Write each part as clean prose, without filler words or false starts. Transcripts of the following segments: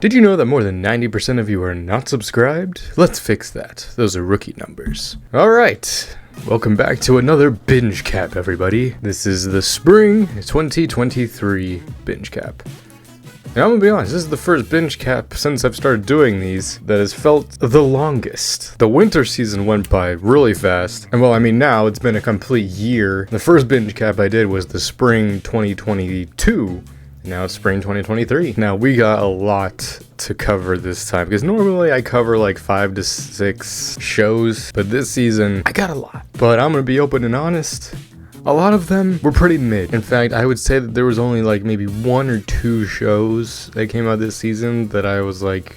Did you know that more than 90% of you are not subscribed? Let's fix that. Those are rookie numbers. Alright, welcome back to another binge cap, everybody. This is the spring 2023 binge cap. And I'm gonna be honest, this is the first binge cap since I've started doing these that has felt the longest. The winter season went by really fast, and well, I mean now it's been a complete year. The first binge cap I did was the spring 2022. Now it's spring 2023. Now we got a lot to cover this time because normally I cover like 5 to 6 shows, but this season I got a lot. But I'm gonna be open and honest, a lot of them were pretty mid. In fact, I would say that there was only like maybe 1 or 2 shows that came out this season that I was like,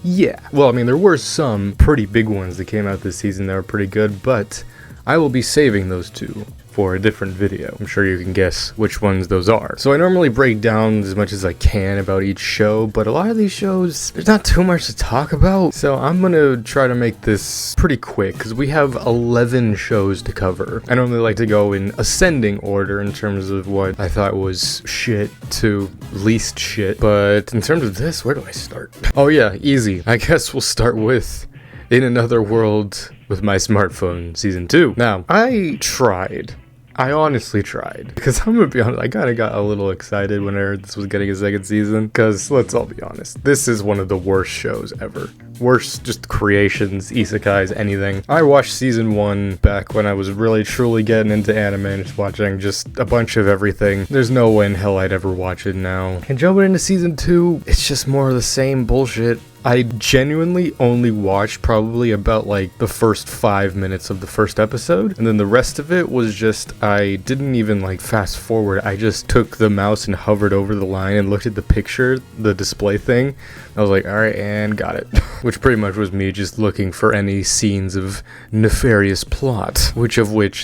yeah. Well, I mean, there were some pretty big ones that came out this season that were pretty good, but I will be saving those 2 for a different video. I'm sure you can guess which ones those are. So I normally break down as much as I can about each show, but a lot of these shows, there's not too much to talk about. So I'm gonna try to make this pretty quick because we have 11 shows to cover. I normally like to go in ascending order in terms of what I thought was shit to least shit. But in terms of this, where do I start? Oh yeah, easy. I guess we'll start with In Another World with My Smartphone Season 2. Now, I honestly tried, because I'm gonna be honest, I kinda got a little excited when I heard this was getting a second season, because let's all be honest, this is one of the worst shows ever. Worst just creations, isekais, anything. I watched season 1 back when I was really truly getting into anime and just watching just a bunch of everything. There's no way in hell I'd ever watch it now. And jumping into season 2, it's just more of the same bullshit. I genuinely only watched probably about like the first 5 minutes of the first episode, and then the rest of it was just, I didn't even like fast forward. I just took the mouse and hovered over the line and looked at the picture, the display thing. I was like, alright, and got it. Which pretty much was me just looking for any scenes of nefarious plot, which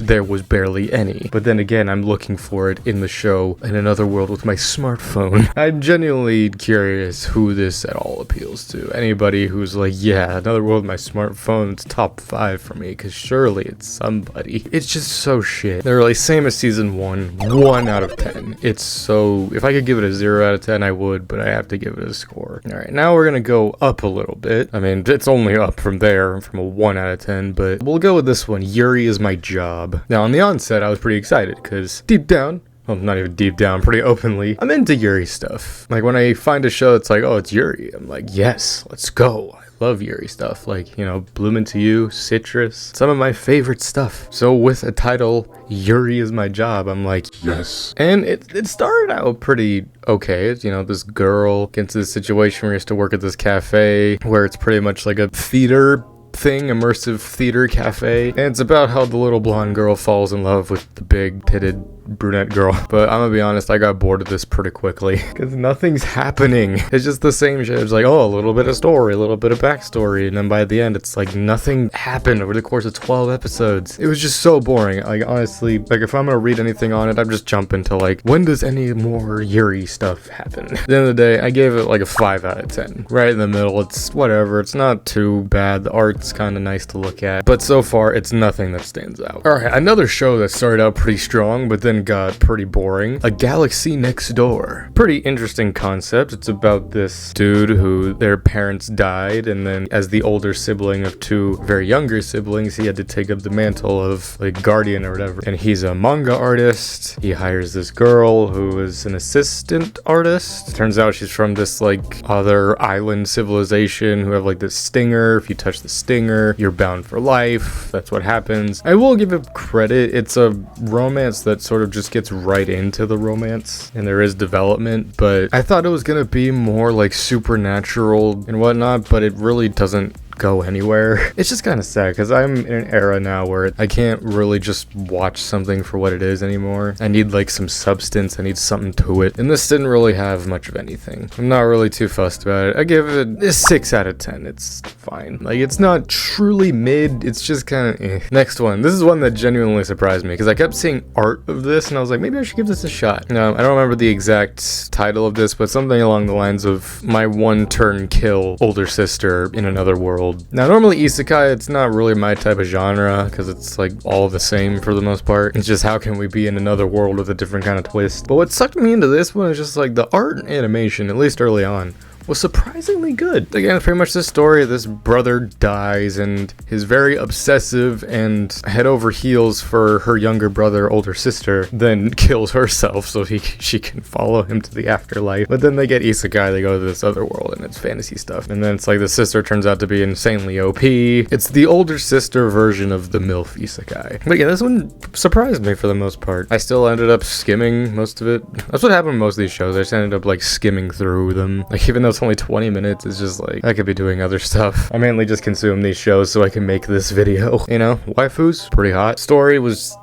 there was barely any. But then again, I'm looking for it in the show In Another World with My Smartphone. I'm genuinely curious who this at all appeals to. Anybody who's like, yeah, Another World with My Smartphone, it's top 5 for me, because surely it's somebody. It's just so shit. They're like same as season 1, 1 out of 10. It's so, if I could give it a 0 out of 10, I would, but I have to give it a score. Alright, now we're gonna go up a little bit. I mean, it's only up from there, from a 1 out of 10, but we'll go with this one, Yuri Is My Job. Now, on the onset, I was pretty excited, because deep down, well, not even deep down, pretty openly, I'm into Yuri stuff. Like, when I find a show that's like, oh, it's Yuri, I'm like, yes, let's go. I love Yuri stuff, like, you know, Bloom Into You, Citrus, some of my favorite stuff. So with a title, Yuri Is My Job, I'm like, yes. And it started out pretty okay. It's, you know, this girl gets into this situation where she has to work at this cafe, where it's pretty much like a theater thing, immersive theater cafe, and it's about how the little blonde girl falls in love with the big-titted brunette girl. But I'm gonna be honest, I got bored of this pretty quickly because nothing's happening. It's just the same shit. It's like, oh, a little bit of story, a little bit of backstory, and then by the end it's like nothing happened over the course of 12 episodes. It was just so boring. Like, honestly, like if I'm gonna read anything on it, I'm just jumping to like, when does any more Yuri stuff happen? At the end of the day, I gave it like a 5 out of 10. Right in the middle. It's whatever. It's not too bad. The art's kind of nice to look at, but so far it's nothing that stands out. Alright, another show that started out pretty strong but then got pretty boring, A Galaxy Next Door. Pretty interesting concept. It's about this dude who their parents died, and then as the older sibling of 2 very younger siblings, he had to take up the mantle of like guardian or whatever. And he's a manga artist. He hires this girl who is an assistant artist. Turns out she's from this like other island civilization who have like this stinger. If you touch the stinger, you're bound for life. That's what happens. I will give it credit. It's a romance that sort of just gets right into the romance, and there is development, but I thought it was gonna be more like supernatural and whatnot, but it really doesn't go anywhere. It's just kind of sad because I'm in an era now where I can't really just watch something for what it is anymore. I need like some substance, I need something to it, and this didn't really have much of anything. I'm not really too fussed about it. I give it a 6 out of 10. It's fine. Like, it's not truly mid, it's just kind of eh. Next one. This is one that genuinely surprised me because I kept seeing art of this and I was like, maybe I should give this a shot. Now, I don't remember the exact title of this, but something along the lines of my one-turn kill older sister in another world. Now, normally isekai, it's not really my type of genre because it's like all the same for the most part. It's just how can we be in another world with a different kind of twist. But what sucked me into this one is just like the art and animation, at least early on, was surprisingly good. Again, pretty much the story, this brother dies and his very obsessive and head over heels for her younger brother, older sister, then kills herself so she can follow him to the afterlife. But then they get isekai, they go to this other world and it's fantasy stuff. And then it's like the sister turns out to be insanely OP. It's the older sister version of the MILF isekai. But yeah, this one surprised me for the most part. I still ended up skimming most of it. That's what happened with most of these shows. I just ended up like skimming through them. Like even though it's only 20 minutes, it's just like I could be doing other stuff. I mainly just consume these shows so I can make this video. You know, waifus, pretty hot. Story was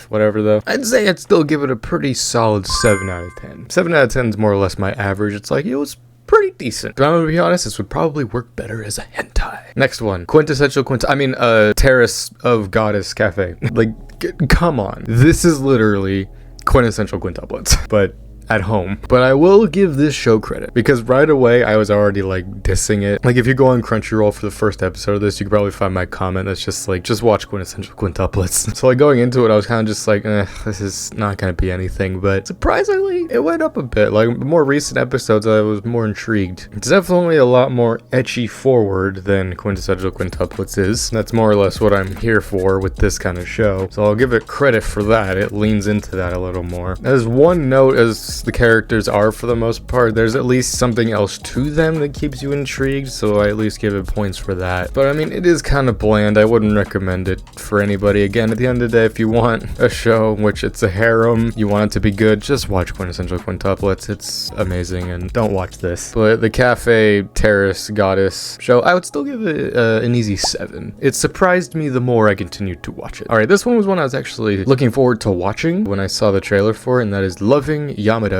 whatever though. I'd say I'd still give it a pretty solid 7 out of 10. 7 out of 10 is more or less my average. It's like, it was pretty decent. But I'm gonna be honest, this would probably work better as a hentai. Next one, Terrace of Goddess Café. Like, come on. This is literally quintessential quintuplets, but at home. But I will give this show credit because right away I was already like dissing it. Like if you go on Crunchyroll for the first episode of this, you could probably find my comment that's just like, just watch quintessential quintuplets. So like going into it, I was kind of just like, this is not gonna be anything. But surprisingly, it went up a bit. Like more recent episodes, I was more intrigued. It's definitely a lot more ecchi forward than quintessential quintuplets is. That's more or less what I'm here for with this kind of show. So I'll give it credit for that. It leans into that a little more. As one note, as the characters are for the most part, there's at least something else to them that keeps you intrigued, so I at least give it points for that. But I mean, it is kind of bland. I wouldn't recommend it for anybody. Again, at the end of the day, if you want a show in which it's a harem, you want it to be good, just watch quintessential quintuplets. It's amazing, and don't watch this. But the Café Terrace Goddess show, I would still give it an easy 7. It surprised me the more I continued to watch it. Alright, this one was one I was actually looking forward to watching when I saw the trailer for it, and that is Loving Yamada-kun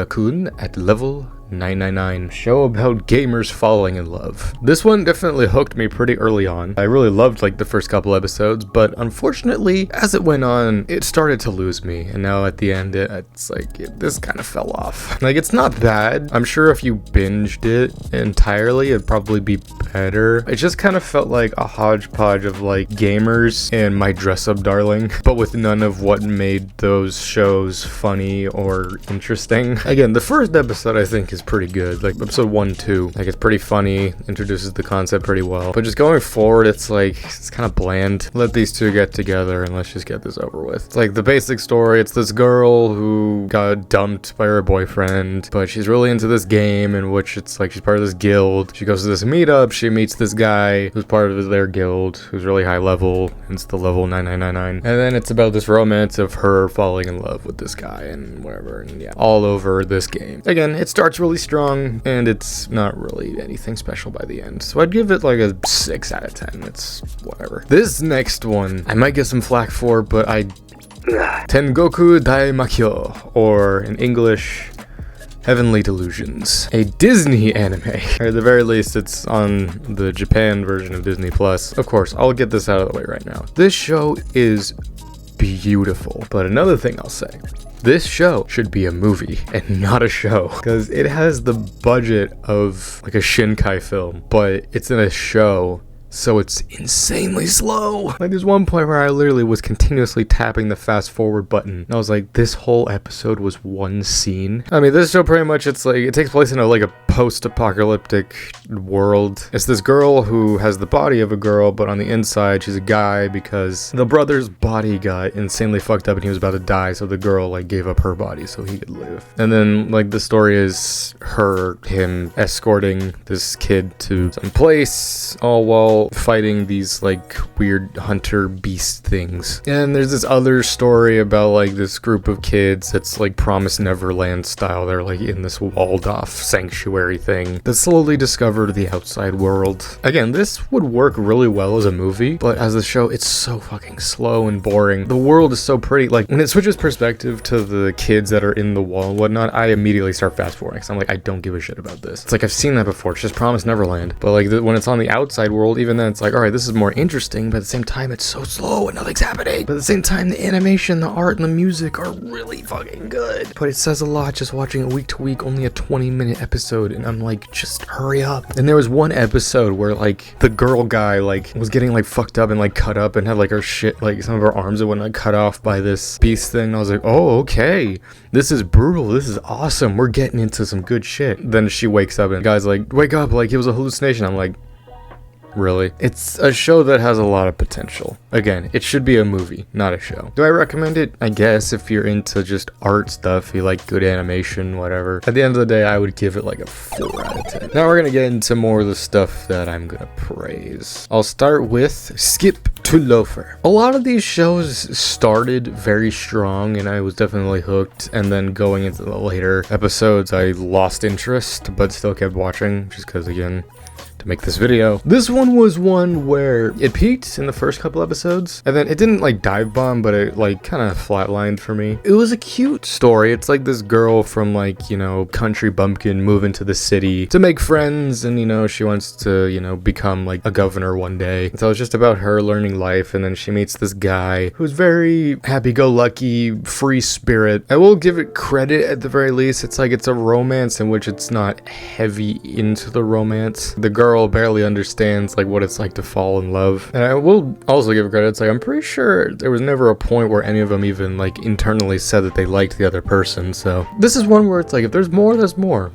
at Level 999, show about gamers falling in love. This one definitely hooked me pretty early on. I really loved like the first couple episodes, but unfortunately, as it went on, it started to lose me, and now at the end, it's like, this kind of fell off. Like, it's not bad. I'm sure if you binged it entirely, it'd probably be better. It just kind of felt like a hodgepodge of like gamers and My Dress Up Darling, but with none of what made those shows funny or interesting. Again, the first episode I think is pretty good, like episode 1, 2, like it's pretty funny, introduces the concept pretty well, but just going forward, it's like, it's kind of bland. Let these two get together and let's just get this over with. It's like the basic story, it's this girl who got dumped by her boyfriend, but she's really into this game in which it's like she's part of this guild. She goes to this meetup, she meets this guy who's part of their guild, who's really high level, it's the level 9999, and then it's about this romance of her falling in love with this guy and whatever, and yeah, all over this game. Again, it starts really strong, and it's not really anything special by the end. So I'd give it like a 6 out of 10. It's whatever. This next one, I might get some flack for, but Tengoku Daimakyo, or in English, Heavenly Delusions, a Disney anime. Or at the very least, it's on the Japan version of Disney Plus. Of course, I'll get this out of the way right now. This show is beautiful, but another thing I'll say, this show should be a movie and not a show, because it has the budget of like a Shinkai film, but it's in a show, so it's insanely slow. Like there's one point where I literally was continuously tapping the fast forward button, and I was like, this whole episode was one scene. I mean, this show pretty much, it's like, it takes place in a post-apocalyptic world. It's this girl who has the body of a girl, but on the inside she's a guy because the brother's body got insanely fucked up and he was about to die, so the girl like gave up her body so he could live. And then like the story is him escorting this kid to some place, all while fighting these like weird hunter beast things. And there's this other story about like this group of kids that's like Promised Neverland style. They're like in this walled off sanctuary thing that slowly discovered the outside world. Again, this would work really well as a movie, but as a show, it's so fucking slow and boring. The world is so pretty. Like when it switches perspective to the kids that are in the wall and whatnot, I immediately start fast forwarding. So I'm like, I don't give a shit about this. It's like, I've seen that before. It's just Promised Neverland. But like when it's on the outside world, even even then it's like, all right, this is more interesting, but at the same time it's so slow and nothing's happening. But at the same time, the animation, the art, and the music are really fucking good. But it says a lot just watching it week to week, only a 20-minute episode, and I'm like, just hurry up. And there was one episode where like the girl guy like was getting like fucked up and like cut up and had like her shit, like some of her arms that went like cut off by this beast thing. And I was like, oh, okay, this is brutal, this is awesome, we're getting into some good shit. Then she wakes up and the guy's like, wake up, like it was a hallucination. I'm like, really? It's a show that has a lot of potential. Again, it should be a movie, not a show. Do I recommend it? I guess if you're into just art stuff, you like good animation, whatever. At the end of the day, I would give it like a 4 out of 10. Now we're gonna get into more of the stuff that I'm gonna praise. I'll start with Skip to Loafer. A lot of these shows started very strong and I was definitely hooked, and then going into the later episodes, I lost interest, but still kept watching just because, again, to make this video. This one was one where it peaked in the first couple episodes, and then it didn't like dive bomb, but it like kind of flatlined for me. It was a cute story. It's like this girl from like, you know, country bumpkin moving to the city to make friends, and you know, she wants to, you know, become like a governor one day. So it's just about her learning life, and then she meets this guy who's very happy-go-lucky, free spirit. I will give it credit at the very least. It's like it's a romance in which it's not heavy into the romance. The girl barely understands like what it's like to fall in love, and I will also give credit. It's like I'm pretty sure there was never a point where any of them even like internally said that they liked the other person. So this is one where it's like if there's more, there's more.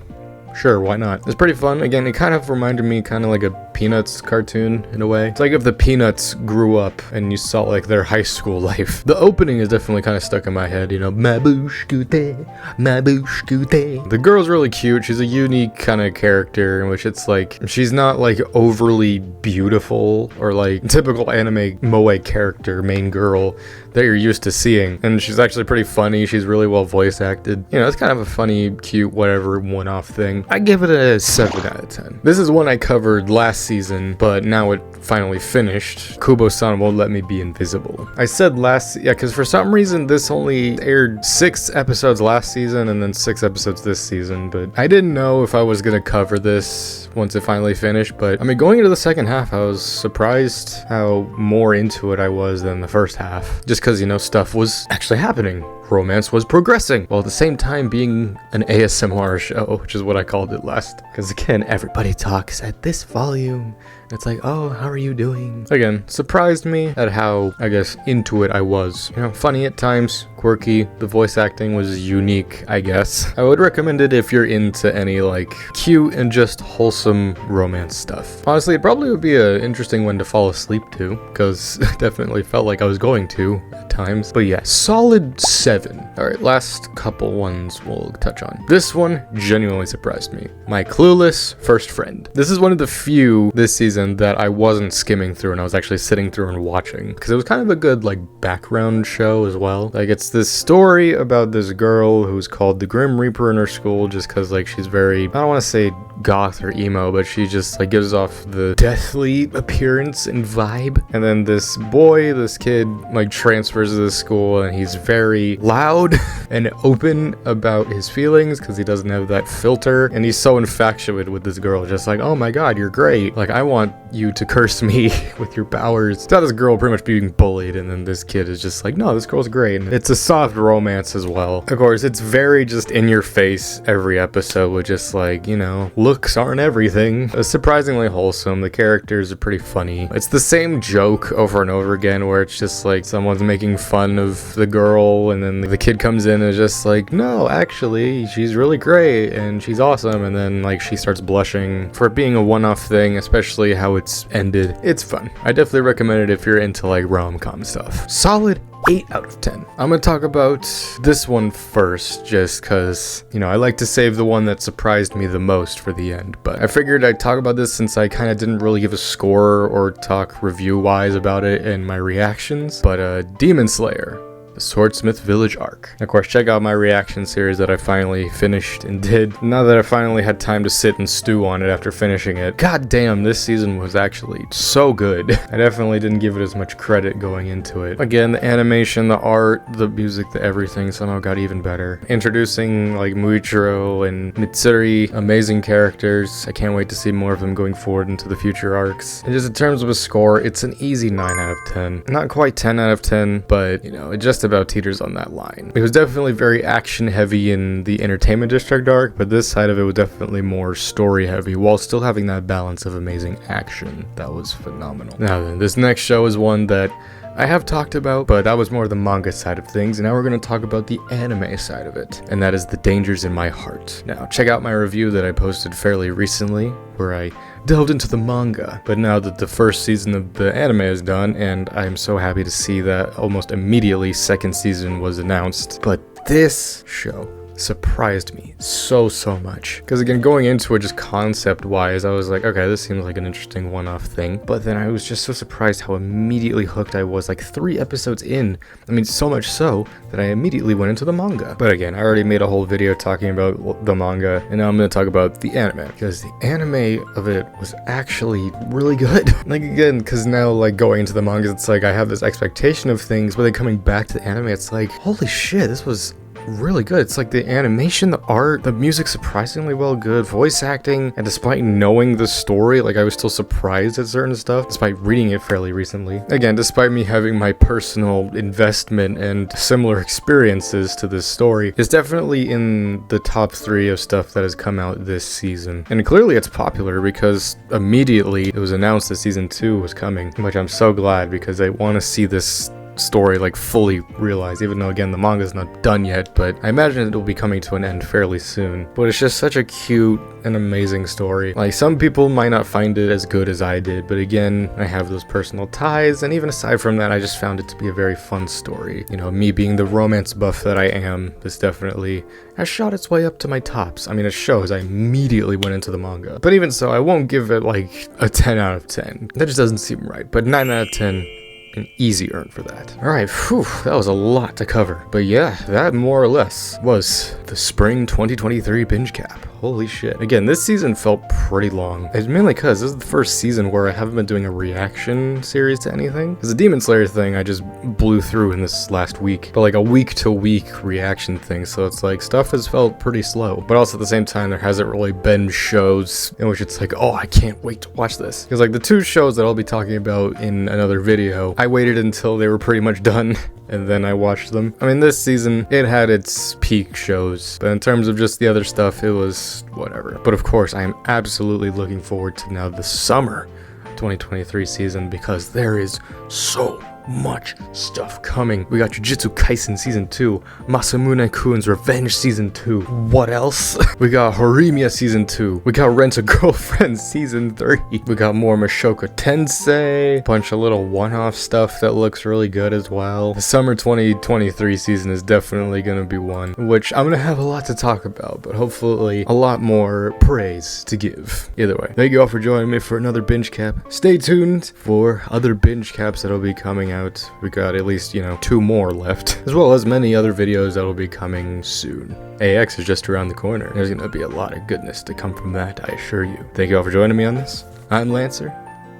Sure, why not? It's pretty fun. Again, it kind of reminded me kind of like a Peanuts cartoon in a way. It's like if the Peanuts grew up and you saw like their high school life. The opening is definitely kind of stuck in my head, you know, ma bouche goûter, ma bouche goûter. The girl's really cute. She's a unique kind of character in which it's like she's not like overly beautiful or like typical anime moe character main girl that you're used to seeing, and she's actually pretty funny. She's really well voice acted. You know, it's kind of a funny, cute, whatever one-off thing. I give it a 7 out of 10. This is one I covered last season, but now it finally finished. Kubo-san won't let me be invisible. I said yeah, because for some reason this only aired 6 episodes last season and then 6 episodes this season, but I didn't know if I was gonna cover this once it finally finished. But I mean, going into the second half, I was surprised how more into it I was than the first half, just because, you know, stuff was actually happening. Romance was progressing, while at the same time being an ASMR show, which is what I called it last. Because again, everybody talks at this volume. It's like, oh, how are you doing? Again, surprised me at how, I guess, into it I was. You know, funny at times, quirky. The voice acting was unique, I guess. I would recommend it if you're into any, like, cute and just wholesome romance stuff. Honestly, it probably would be an interesting one to fall asleep to, because it definitely felt like I was going to at times. But yeah, solid 7. Alright, last couple ones we'll touch on. This one genuinely surprised me. My Clueless First Friend. This is one of the few this season that I wasn't skimming through and I was actually sitting through and watching, because it was kind of a good like background show as well. Like, it's this story about this girl who's called the Grim Reaper in her school, just because like she's very, I don't want to say goth or emo, but she just like gives off the deathly appearance and vibe. And then this kid like transfers to the school, and he's very loud and open about his feelings because he doesn't have that filter, and he's so infatuated with this girl, just like, oh my god, you're great, like I want you to curse me with your powers. It's about this girl pretty much being bullied, and then this kid is just like, no, this girl's great. And it's a soft romance as well. Of course, it's very just in your face every episode with just like, you know, looks aren't everything. It's surprisingly wholesome. The characters are pretty funny. It's the same joke over and over again, where it's just like someone's making fun of the girl, and then the kid comes in and is just like, no, actually, she's really great and she's awesome. And then like she starts blushing for it being a one-off thing, especially how it's ended. It's fun. I definitely recommend it if you're into like rom-com stuff. Solid 8 out of 10. I'm gonna talk about this one first, just because, you know, I like to save the one that surprised me the most for the end. But I figured I'd talk about this since I kind of didn't really give a score or talk review-wise about it in my reactions. But Demon Slayer. the Swordsmith Village arc. Of course, check out my reaction series that I finally finished and did. Now that I finally had time to sit and stew on it after finishing it. God damn, this season was actually so good. I definitely didn't give it as much credit going into it. Again, the animation, the art, the music, the everything somehow got even better. Introducing like Muichiro and Mitsuri, amazing characters. I can't wait to see more of them going forward into the future arcs. And just in terms of a score, it's an easy 9 out of 10. Not quite 10 out of 10, but you know, it just about teeters on that line. It was definitely very action heavy in the entertainment district arc, but this side of it was definitely more story heavy while still having that balance of amazing action. That was phenomenal. Now then, this next show is one that I have talked about, but that was more the manga side of things, and now we're going to talk about the anime side of it, and that is The Dangers in My Heart. Now, check out my review that I posted fairly recently, where I delved into the manga, but now that the first season of the anime is done, and I'm so happy to see that almost immediately second season was announced, but this show surprised me so much, because again, going into it just concept wise, I was like, okay, this seems like an interesting one-off thing, but then I was just so surprised how immediately hooked I was, like 3 episodes in. I mean, so much so that I immediately went into the manga. But again, I already made a whole video talking about the manga, and now I'm going to talk about the anime, because the anime of it was actually really good. Like again, because now like going into the manga, it's like I have this expectation of things, but then coming back to the anime, it's like, holy shit, this was really good. It's like the animation, the art, the music surprisingly well good, voice acting, and despite knowing the story, like I was still surprised at certain stuff, despite reading it fairly recently. Again, despite me having my personal investment and similar experiences to this story, it's definitely in the top 3 of stuff that has come out this season. And clearly it's popular because immediately it was announced that season 2 was coming, which I'm so glad because I want to see this story like fully realized, even though again the manga's not done yet, but I imagine it'll be coming to an end fairly soon. But it's just such a cute and amazing story. Like some people might not find it as good as I did, but again, I have those personal ties, and even aside from that, I just found it to be a very fun story. You know, me being the romance buff that I am, this definitely has shot its way up to my tops. I mean, it shows. I immediately went into the manga, but even so, I won't give it like a 10 out of 10. That just doesn't seem right, but 9 out of 10, an easy earn for that. Alright, whew, that was a lot to cover. But yeah, that more or less was the Spring 2023 binge cap. Holy shit. Again, this season felt pretty long. It's mainly because this is the first season where I haven't been doing a reaction series to anything. Because the Demon Slayer thing I just blew through in this last week. But like a week-to-week reaction thing, so it's like stuff has felt pretty slow. But also at the same time, there hasn't really been shows in which it's like, oh, I can't wait to watch this. Because like the 2 shows that I'll be talking about in another video, I waited until they were pretty much done and then I watched them. I mean, this season, it had its peak shows, but in terms of just the other stuff, it was whatever. But of course, I am absolutely looking forward to now the summer 2023 season, because there is so much stuff coming. We got Jujutsu Kaisen Season 2, Masamune-kun's Revenge Season 2. What else? We got Horimiya Season 2. We got Rent-a-Girlfriend Season 3. We got more Mushoku Tensei. Bunch of little one-off stuff that looks really good as well. The summer 2023 season is definitely gonna be one which I'm gonna have a lot to talk about, but hopefully a lot more praise to give. Either way, thank you all for joining me for another binge cap. Stay tuned for other binge caps that'll be coming out. We got at least, 2 more left, as well as many other videos that will be coming soon. AX is just around the corner. There's gonna be a lot of goodness to come from that, I assure you. Thank you all for joining me on this. I'm Lancer.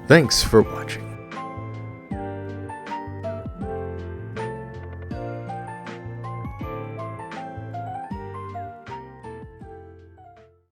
Thanks for watching.